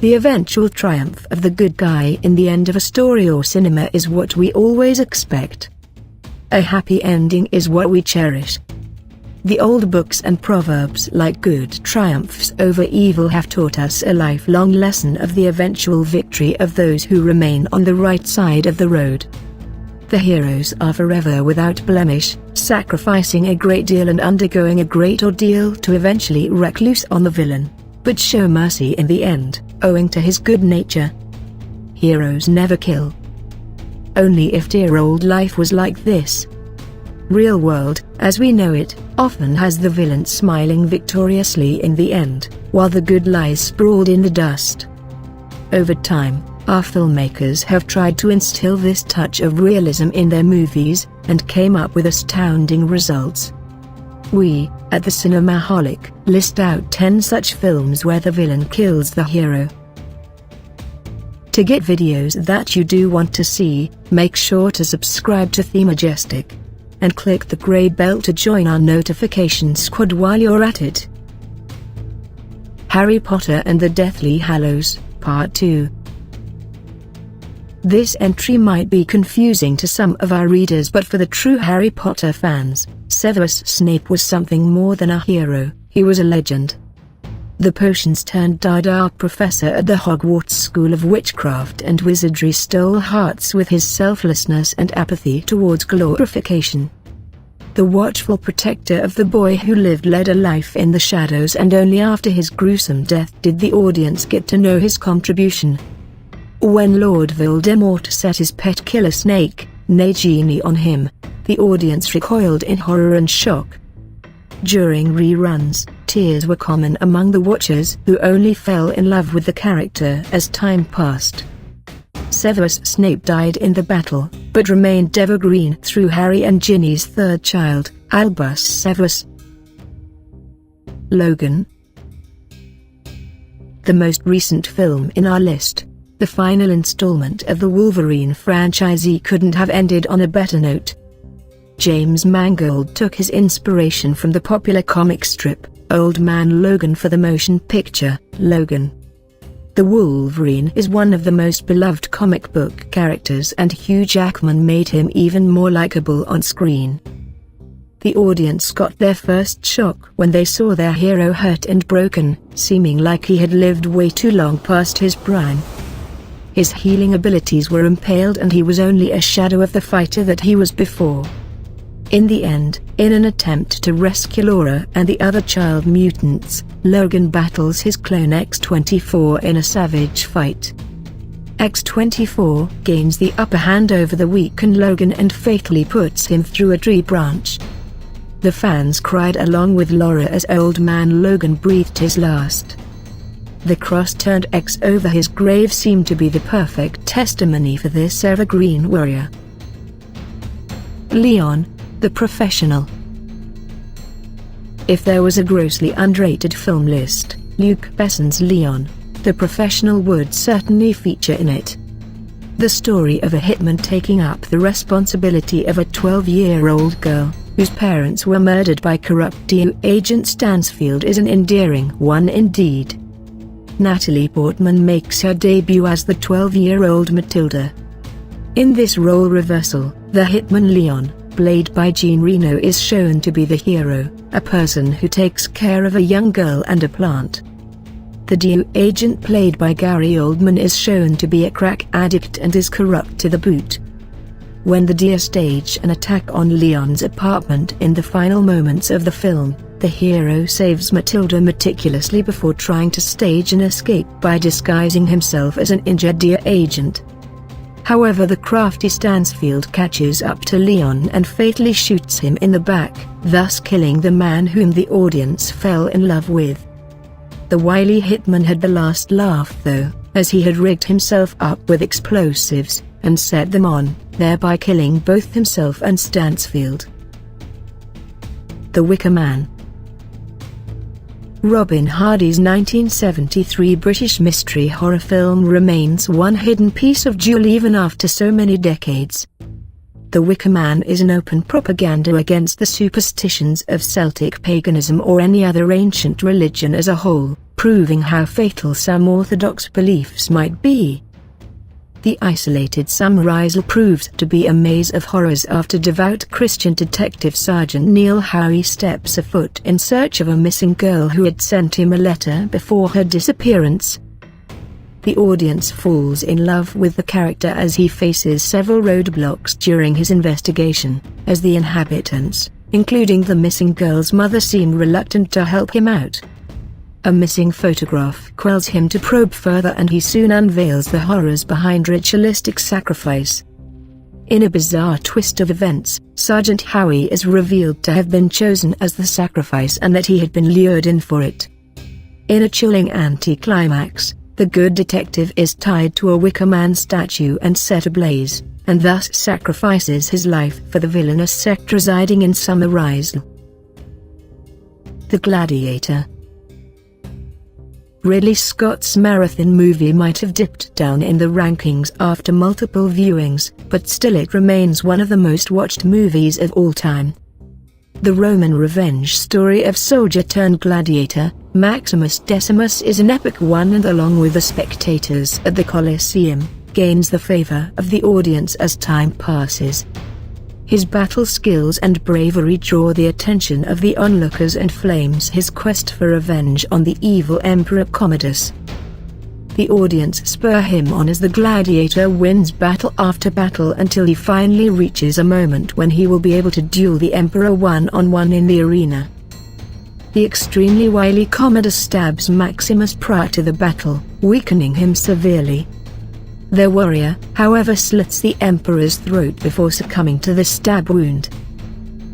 The eventual triumph of the good guy in the end of a story or cinema is what we always expect. A happy ending is what we cherish. The old books and proverbs like good triumphs over evil have taught us a lifelong lesson of the eventual victory of those who remain on the right side of the road. The heroes are forever without blemish, sacrificing a great deal and undergoing a great ordeal to eventually wreak loose on the villain, but show mercy in the end, owing to his good nature. Heroes never kill. Only if dear old life was like this. Real world, as we know it, often has the villain smiling victoriously in the end, while the good lies sprawled in the dust. Over time, our filmmakers have tried to instill this touch of realism in their movies, and came up with astounding results. We, at the Cinemaholic, list out 10 such films where the villain kills the hero. To get videos that you do want to see, make sure to subscribe to Themajestic. And click the grey bell to join our notification squad while you're at it. Harry Potter and the Deathly Hallows, Part 2. This entry might be confusing to some of our readers, but for the true Harry Potter fans, Severus Snape was something more than a hero, he was a legend. The potions-turned-dark professor at the Hogwarts School of Witchcraft and Wizardry stole hearts with his selflessness and apathy towards glorification. The watchful protector of the boy who led a life in the shadows, and only after his gruesome death did the audience get to know his contribution. When Lord Voldemort set his pet killer Snake, Nagini, on him, the audience recoiled in horror and shock. During reruns, tears were common among the watchers, who only fell in love with the character as time passed. Severus Snape died in the battle, but remained evergreen through Harry and Ginny's third child, Albus Severus. Logan. The most recent film in our list, the final installment of the Wolverine franchise, couldn't have ended on a better note. James Mangold took his inspiration from the popular comic strip, Old Man Logan, for the motion picture, Logan. The Wolverine is one of the most beloved comic book characters, and Hugh Jackman made him even more likable on screen. The audience got their first shock when they saw their hero hurt and broken, seeming like he had lived way too long past his prime. His healing abilities were impaled, and he was only a shadow of the fighter that he was before. In the end, in an attempt to rescue Laura and the other child mutants, Logan battles his clone X-24 in a savage fight. X-24 gains the upper hand over the weakened Logan and fatally puts him through a tree branch. The fans cried along with Laura as Old Man Logan breathed his last. The cross-turned X over his grave seemed to be the perfect testimony for this evergreen warrior. Leon, the Professional. If there was a grossly underrated film list, Luc Besson's Leon, the Professional would certainly feature in it. The story of a hitman taking up the responsibility of a 12-year-old girl, whose parents were murdered by corrupt DEA agent Stansfield, is an endearing one indeed. Natalie Portman makes her debut as the 12-year-old Matilda. In this role reversal, the hitman Leon, played by Jean Reno, is shown to be the hero, a person who takes care of a young girl and a plant. The DEA agent played by Gary Oldman is shown to be a crack addict and is corrupt to the boot. When the DEA stage an attack on Leon's apartment in the final moments of the film, the hero saves Matilda meticulously before trying to stage an escape by disguising himself as an injured DEA agent. However, the crafty Stansfield catches up to Leon and fatally shoots him in the back, thus killing the man whom the audience fell in love with. The wily hitman had the last laugh though, as he had rigged himself up with explosives, and set them on, thereby killing both himself and Stansfield. The Wicker Man. Robin Hardy's 1973 British mystery horror film remains one hidden piece of jewel even after so many decades. The Wicker Man is an open propaganda against the superstitions of Celtic paganism or any other ancient religion as a whole, proving how fatal some orthodox beliefs might be. The isolated summarizal proves to be a maze of horrors after devout Christian detective Sergeant Neil Howie steps afoot in search of a missing girl who had sent him a letter before her disappearance. The audience falls in love with the character as he faces several roadblocks during his investigation, as the inhabitants, including the missing girl's mother, seem reluctant to help him out. A missing photograph quells him to probe further, and he soon unveils the horrors behind ritualistic sacrifice. In a bizarre twist of events, Sergeant Howie is revealed to have been chosen as the sacrifice and that he had been lured in for it. In a chilling anti-climax, the good detective is tied to a Wicker Man statue and set ablaze, and thus sacrifices his life for the villainous sect residing in Cinemaholic. The Gladiator. Ridley Scott's marathon movie might have dipped down in the rankings after multiple viewings, but still it remains one of the most watched movies of all time. The Roman revenge story of soldier-turned-gladiator, Maximus Decimus, is an epic one, and along with the spectators at the Colosseum, gains the favor of the audience as time passes. His battle skills and bravery draw the attention of the onlookers and flames his quest for revenge on the evil Emperor Commodus. The audience spur him on as the gladiator wins battle after battle until he finally reaches a moment when he will be able to duel the Emperor one-on-one in the arena. The extremely wily Commodus stabs Maximus prior to the battle, weakening him severely. Their warrior, however, slits the Emperor's throat before succumbing to the stab wound.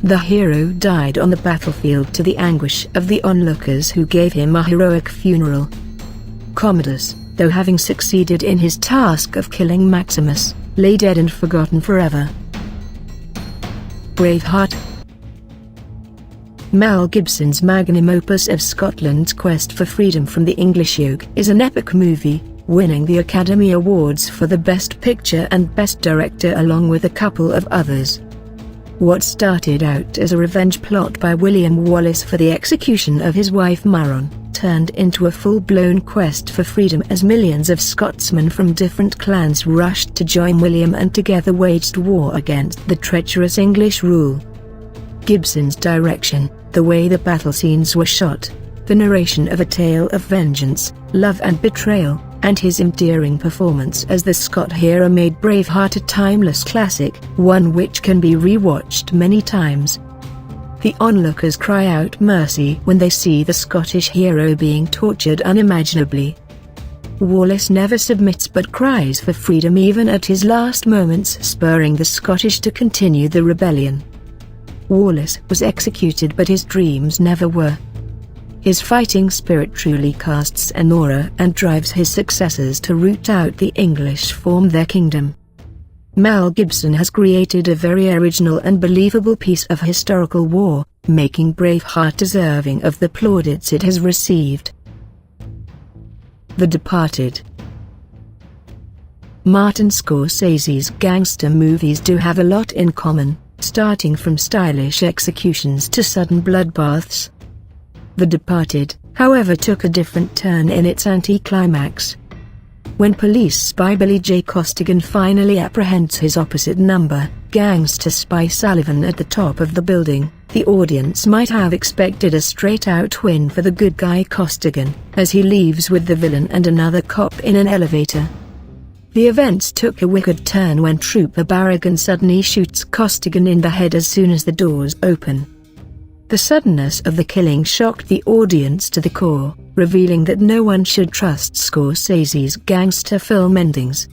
The hero died on the battlefield to the anguish of the onlookers who gave him a heroic funeral. Commodus, though having succeeded in his task of killing Maximus, lay dead and forgotten forever. Braveheart. Mel Gibson's magnum opus of Scotland's quest for freedom from the English yoke is an epic movie, winning the Academy Awards for the Best Picture and Best Director along with a couple of others. What started out as a revenge plot by William Wallace for the execution of his wife Maron, turned into a full-blown quest for freedom as millions of Scotsmen from different clans rushed to join William and together waged war against the treacherous English rule. Gibson's direction, the way the battle scenes were shot, the narration of a tale of vengeance, love and betrayal, and his endearing performance as the Scot hero made Braveheart a timeless classic, one which can be rewatched many times. The onlookers cry out mercy when they see the Scottish hero being tortured unimaginably. Wallace never submits but cries for freedom even at his last moments, spurring the Scottish to continue the rebellion. Wallace was executed, but his dreams never were. His fighting spirit truly casts an aura and drives his successors to root out the English from their kingdom. Mel Gibson has created a very original and believable piece of historical war, making Braveheart deserving of the plaudits it has received. The Departed. Martin Scorsese's gangster movies do have a lot in common, starting from stylish executions to sudden bloodbaths. The Departed, however, took a different turn in its anti-climax. When police spy Billy J. Costigan finally apprehends his opposite number, gangster spy Sullivan at the top of the building, the audience might have expected a straight-out win for the good guy Costigan, as he leaves with the villain and another cop in an elevator. The events took a wicked turn when Trooper Barragan suddenly shoots Costigan in the head as soon as the doors open. The suddenness of the killing shocked the audience to the core, revealing that no one should trust Scorsese's gangster film endings.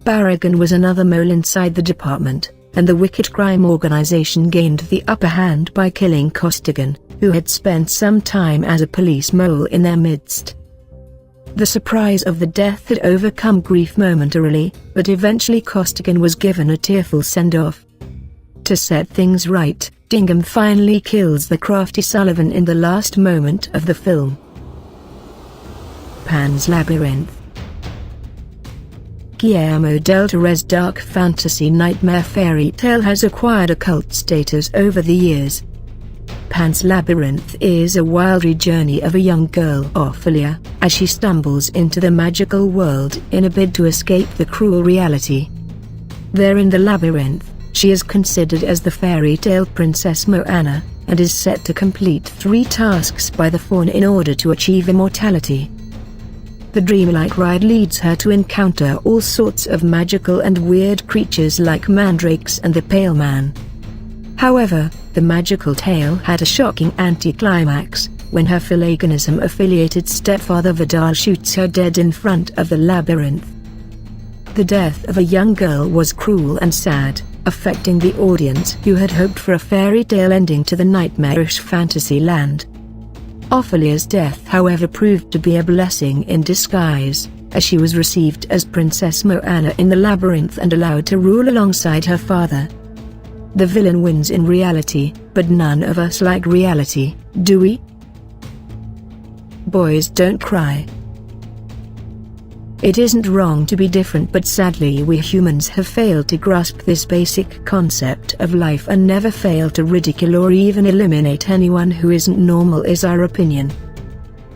Barragan was another mole inside the department, and the wicked crime organization gained the upper hand by killing Costigan, who had spent some time as a police mole in their midst. The surprise of the death had overcome grief momentarily, but eventually Costigan was given a tearful send-off. To set things right, Dingham finally kills the crafty Sullivan in the last moment of the film. Pan's Labyrinth. Guillermo del Toro's dark fantasy nightmare fairy tale has acquired a cult status over the years. Pan's Labyrinth is a wild journey of a young girl, Ophelia, as she stumbles into the magical world in a bid to escape the cruel reality. There in the labyrinth, she is considered as the fairy tale princess Moana, and is set to complete 3 tasks by the faun in order to achieve immortality. The dreamlike ride leads her to encounter all sorts of magical and weird creatures like mandrakes and the Pale Man. However, the magical tale had a shocking anticlimax, when her Philaganism-affiliated stepfather Vidal shoots her dead in front of the labyrinth. The death of a young girl was cruel and sad, affecting the audience who had hoped for a fairy tale ending to the nightmarish fantasy land. Ophelia's death, however, proved to be a blessing in disguise, as she was received as Princess Moana in the labyrinth and allowed to rule alongside her father. The villain wins in reality, but none of us like reality, do we? Boys don't cry. It isn't wrong to be different, but sadly we humans have failed to grasp this basic concept of life and never fail to ridicule or even eliminate anyone who isn't normal, is our opinion.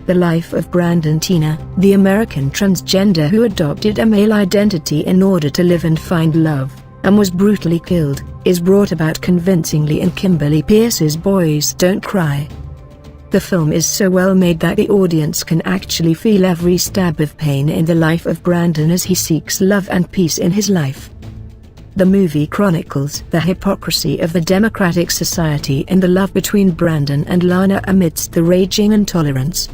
The life of Brandon Teena, the American transgender who adopted a male identity in order to live and find love, and was brutally killed, is brought about convincingly in Kimberly Pierce's Boys Don't Cry. The film is so well made that the audience can actually feel every stab of pain in the life of Brandon as he seeks love and peace in his life. The movie chronicles the hypocrisy of the democratic society and the love between Brandon and Lana amidst the raging intolerance.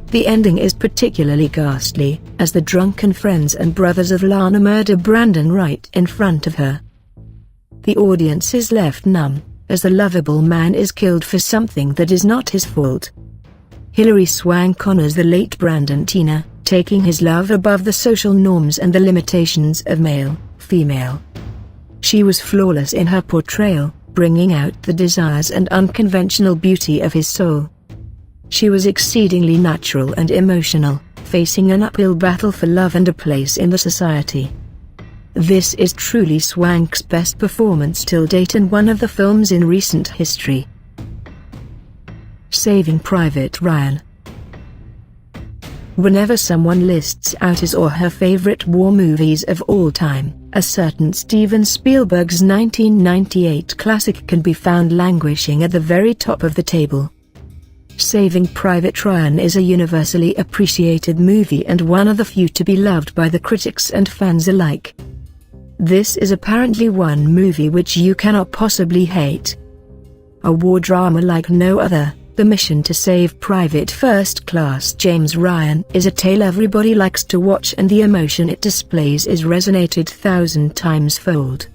The ending is particularly ghastly, as the drunken friends and brothers of Lana murder Brandon right in front of her. The audience is left numb, as the lovable man is killed for something that is not his fault. Hilary Swank honors the late Brandon Teena, taking his love above the social norms and the limitations of male, female. She was flawless in her portrayal, bringing out the desires and unconventional beauty of his soul. She was exceedingly natural and emotional, facing an uphill battle for love and a place in the society. This is truly Swank's best performance till date and one of the films in recent history. Saving Private Ryan. Whenever someone lists out his or her favorite war movies of all time, a certain Steven Spielberg's 1998 classic can be found languishing at the very top of the table. Saving Private Ryan is a universally appreciated movie and one of the few to be loved by the critics and fans alike. This is apparently one movie which you cannot possibly hate. A war drama like no other, The Mission to Save Private First Class James Ryan is a tale everybody likes to watch, and the emotion it displays is resonated 1,000 times fold.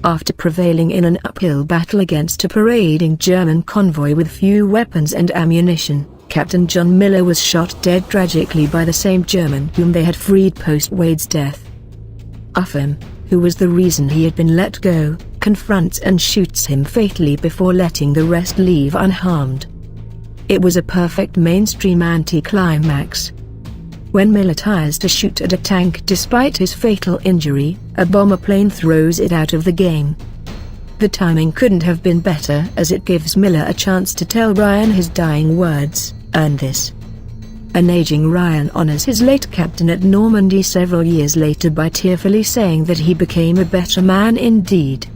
After prevailing in an uphill battle against a parading German convoy with few weapons and ammunition, Captain John Miller was shot dead tragically by the same German whom they had freed post-Wade's death. Upham, who was the reason he had been let go, confronts and shoots him fatally before letting the rest leave unharmed. It was a perfect mainstream anti-climax. When Miller tries to shoot at a tank despite his fatal injury, a bomber plane throws it out of the game. The timing couldn't have been better, as it gives Miller a chance to tell Ryan his dying words, "Earn this." An aging Ryan honors his late captain at Normandy several years later by tearfully saying that he became a better man indeed.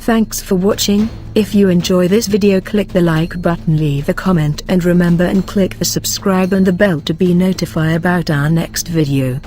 Thanks for watching. If you enjoy this video, click the like button, leave a comment, and remember and click the subscribe and the bell to be notified about our next video.